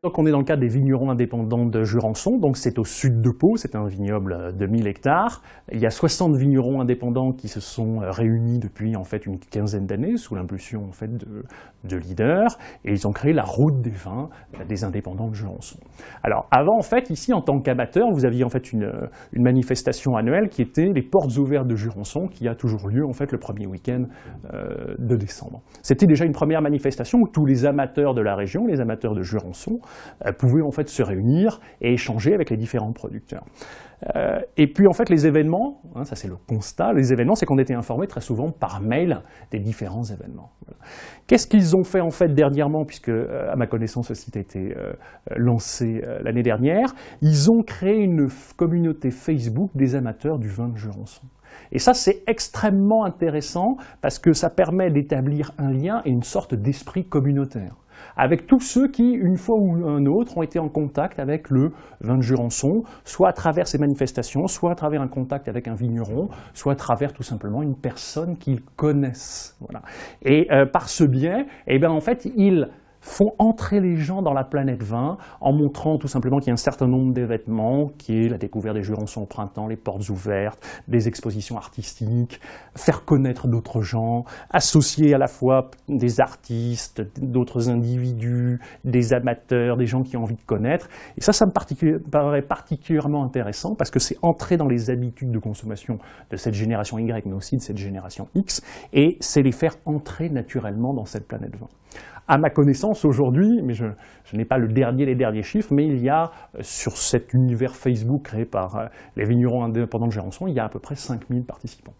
Donc on est dans le cadre des vignerons indépendants de Jurançon, donc c'est au sud de Pau, c'est un vignoble de 1000 hectares. Il y a 60 vignerons indépendants qui se sont réunis depuis en fait une quinzaine d'années sous l'impulsion en fait de leaders, et ils ont créé la route des vins des indépendants de Jurançon. Alors avant en fait ici en tant qu'amateur vous aviez en fait une manifestation annuelle qui était les portes ouvertes de Jurançon qui a toujours lieu en fait le premier week-end de décembre. C'était déjà une première manifestation où tous les amateurs de la région, les amateurs de Jurançon, pouvaient en fait se réunir et échanger avec les différents producteurs. Et puis en fait les événements, hein, ça c'est le constat, les événements c'est qu'on était informés très souvent par mail des différents événements. Voilà. Qu'est-ce qu'ils ont fait en fait dernièrement, puisque à ma connaissance ce site a été lancé l'année dernière, ils ont créé une communauté Facebook des amateurs du vin de Jurançon. Et ça c'est extrêmement intéressant parce que ça permet d'établir un lien et une sorte d'esprit communautaire avec tous ceux qui, une fois ou un autre, ont été en contact avec le vin de Jurançon, soit à travers ces manifestations, soit à travers un contact avec un vigneron, soit à travers tout simplement une personne qu'ils connaissent. Voilà. Et par ce biais, eh bien, en fait, ils font entrer les gens dans la planète vin en montrant tout simplement qu'il y a un certain nombre d'événements, qui est la découverte des Jurançons au printemps, les portes ouvertes, des expositions artistiques, faire connaître d'autres gens, associer à la fois des artistes, d'autres individus, des amateurs, des gens qui ont envie de connaître. Et ça me paraît particulièrement intéressant parce que c'est entrer dans les habitudes de consommation de cette génération Y, mais aussi de cette génération X, et c'est les faire entrer naturellement dans cette planète vin. À ma connaissance aujourd'hui, mais je n'ai pas les derniers chiffres, mais il y a sur cet univers Facebook créé par les vignerons indépendants de Jurançon, il y a à peu près 5000 participants.